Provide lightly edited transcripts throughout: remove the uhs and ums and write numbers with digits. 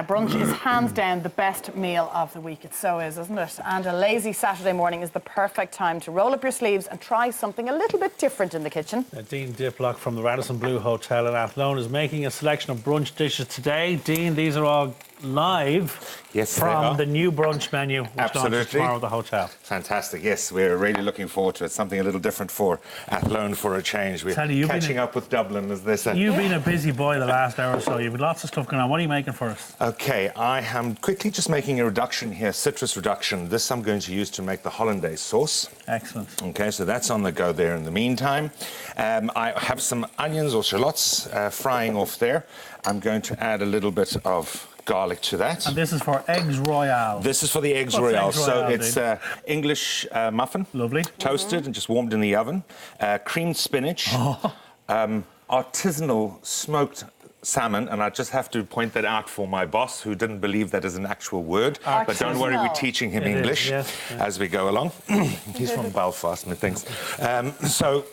Brunch is hands down the best meal of the week. It so is, isn't it? And a lazy Saturday morning is the perfect time to roll up your sleeves and try something a little bit different in the kitchen. Dean Diplock from the Radisson Blu Hotel in Athlone is making a selection of brunch dishes today. Dean, these are all live from the new brunch menu, which launches tomorrow at the hotel. Fantastic, yes. We're really looking forward to it. Something a little different for Athlone for a change. We're catching up with Dublin, as they say. You've been a busy boy the last hour or so. You've got lots of stuff going on. What are you making for us? OK, I am quickly just making a reduction here, citrus reduction. This I'm going to use to make the hollandaise sauce. Excellent. OK, so that's on the go there in the meantime. I have some onions or shallots frying off there. I'm going to add a little bit of garlic to that. And this is for eggs Royale. This is for the eggs Royale. So it's English muffin. Lovely. Toasted and just warmed in the oven. Creamed spinach. Artisanal smoked salmon, and I just have to point that out for my boss, who didn't believe that is an actual word. But don't worry, we're teaching him English as we go along. He's from Belfast, methinks. So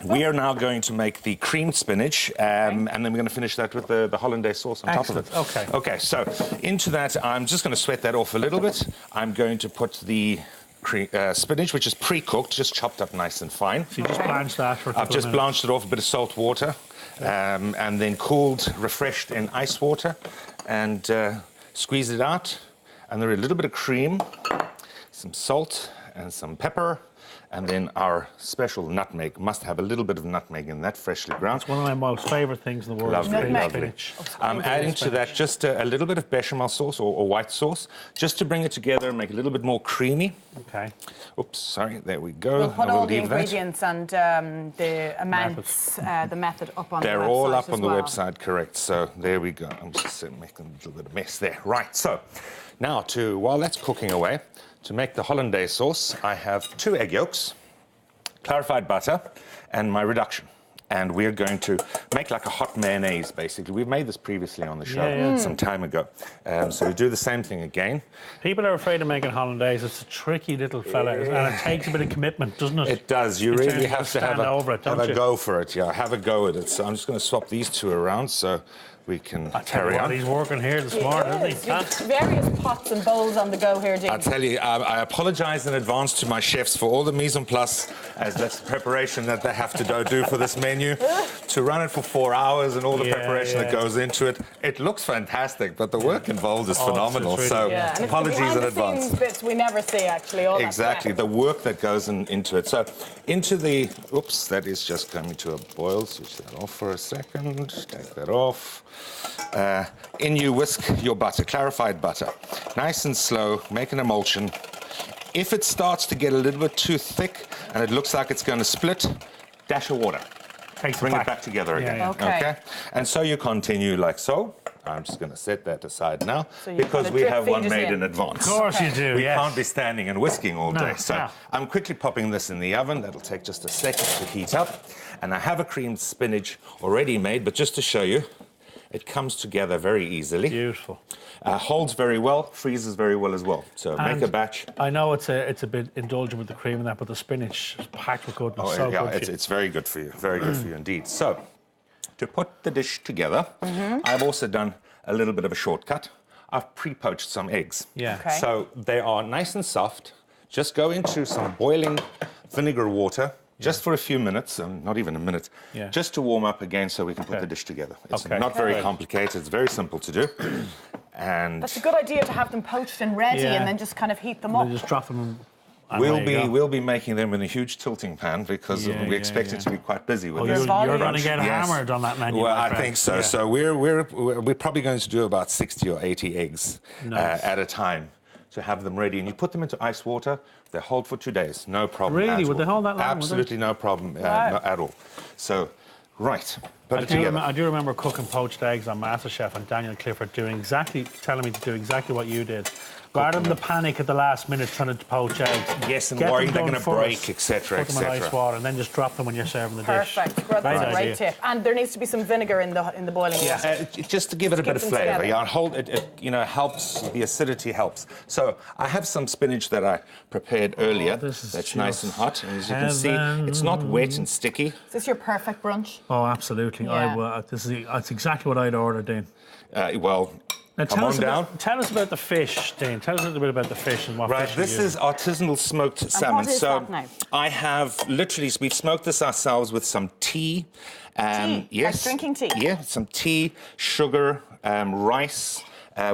we are now going to make the creamed spinach, and then we're going to finish that with the hollandaise sauce on top of it. OK, so into that, I'm just going to sweat that off a little bit. I'm going to put the spinach, which is pre-cooked, just chopped up nice and fine. So you just blanched that for a couple I've just blanched it off a bit of salt water, and then cooled, refreshed in ice water, and squeezed it out. And there a little bit of cream, some salt and some pepper, and then our special nutmeg. Must have a little bit of nutmeg in that, freshly ground. It's one of my most favourite things in the world. Lovely, lovely. I'm adding to that just a little bit of bechamel sauce or white sauce, just to bring it together and make it a little bit more creamy. OK. Oops, sorry, there we go. We'll put all the ingredients and the amounts, the method up on the website. They're all up on the website, correct. So there we go. I'm just making a little bit of mess there. Right, so now while that's cooking away, to make the hollandaise sauce, I have 2 egg yolks, clarified butter, and my reduction. And we're going to make like a hot mayonnaise, basically. We've made this previously on the show some time ago. So we do the same thing again. People are afraid of making hollandaise. It's a tricky little fella, and it takes a bit of commitment, doesn't it? It does. You really have to have a go for it. Yeah, have a go at it. So I'm just going to swap these 2 around so we can carry on. He's working here this morning, isn't he? Various pots and bowls on the go here, Dean. I tell you, I apologise in advance to my chefs for all the mise en place, as that's the preparation that they have to do for this menu. To run it for 4 hours and all the preparation that goes into it. It looks fantastic, but the work involved is phenomenal. So apologies in advance. Bits we never see, actually. All exactly, the work that goes into it. So into the, oops, that is just coming to a boil. Switch that off for a second. Take that off. In you whisk your butter, clarified butter. Nice and slow, make an emulsion. If it starts to get a little bit too thick and it looks like it's going to split, dash of water. Bring it back together again. Okay. And so you continue like so. I'm just going to set that aside now because we have one made in advance. Of course you do, We can't be standing and whisking all day. So I'm quickly popping this in the oven. That'll take just a second to heat up. And I have a creamed spinach already made, but just to show you, it comes together very easily. Beautiful. Holds very well, freezes very well as well. So make a batch. I know it's a bit indulgent with the cream and that, but the spinach is packed with goodness. It's very good for you. Very good for you indeed. So to put the dish together, I've also done a little bit of a shortcut. I've pre-poached some eggs. So they are nice and soft. Just go into some boiling vinegar water. Just for a few minutes, not even a minute, just to warm up again so we can put the dish together. It's not very complicated, it's very simple to do. And that's a good idea to have them poached and ready and then just kind of heat them up. Just drop them. We'll be making them in a huge tilting pan because we expect it to be quite busy with this. You're going to get hammered on that menu. Well, I think so. So we're probably going to do about 60 or 80 eggs at a time to have them ready. And you put them into ice water. They hold for 2 days, no problem. Really? Would they hold that long? Absolutely no problem at all. So, put it together. I do remember cooking poached eggs on MasterChef and Daniel Clifford telling me to do exactly what you did. Rather than the panic at the last minute trying to poach eggs. Yes, and worrying they're going to break, etc., Put them in ice water and then just drop them when you're serving the dish. Perfect. That's a great tip. And there needs to be some vinegar in the boiling water. Just to give it a bit of flavour. It helps. The acidity helps. So I have some spinach that I prepared earlier. That's nice and hot. And as you can see, it's not wet and sticky. Is this your perfect brunch? Oh, absolutely. That's exactly what I'd order, Dean. Well, Now, Come on down. Tell us about the fish, Dean. Tell us a little bit about the fish and what Right, fish this is artisanal smoked salmon. what is that now? I have literally, we've smoked this ourselves with some tea. Tea? Yes. Like drinking tea? Yeah, some tea, sugar, rice.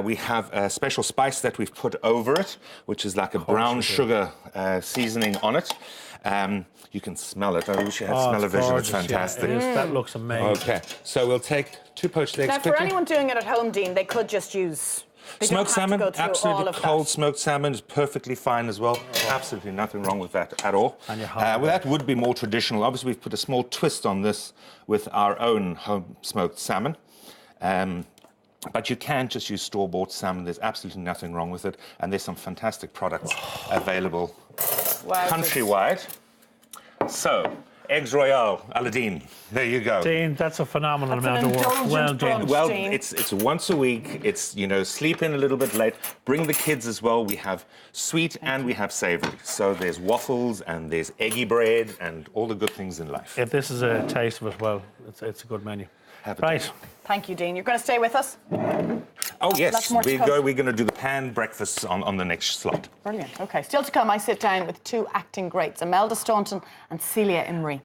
We have a special spice that we've put over it, which is like a brown sugar seasoning on it. You can smell it. I wish you had smell-o-vision. It's fantastic. Yeah, it is. That looks amazing. Okay, so we'll take 2 poached eggs Now, quickly. for anyone doing it at home, Dean, they could just use... They Smoked don't have to salmon, go through absolutely all of cold that. smoked salmon is perfectly fine as well. Absolutely nothing wrong with that at all. And well, that would be more traditional. Obviously, we've put a small twist on this with our own home smoked salmon. But you can just use store-bought salmon. There's absolutely nothing wrong with it. And there's some fantastic products available countrywide. So, eggs Royale, Aladdin. There you go. Dean, that's a phenomenal amount of work. Well done. Well, it's once a week. It's, you know, sleep in a little bit late. Bring the kids as well. We have sweet and we have savoury. So there's waffles and there's eggy bread and all the good things in life. If this is a taste of it, well, it's a good menu. Right. Thank you, Dean. You're going to stay with us? Oh, yes. We're going to do the pan breakfast on the next slot. Brilliant. OK, still to come, I sit down with 2 acting greats, Imelda Staunton and Celia Imrie.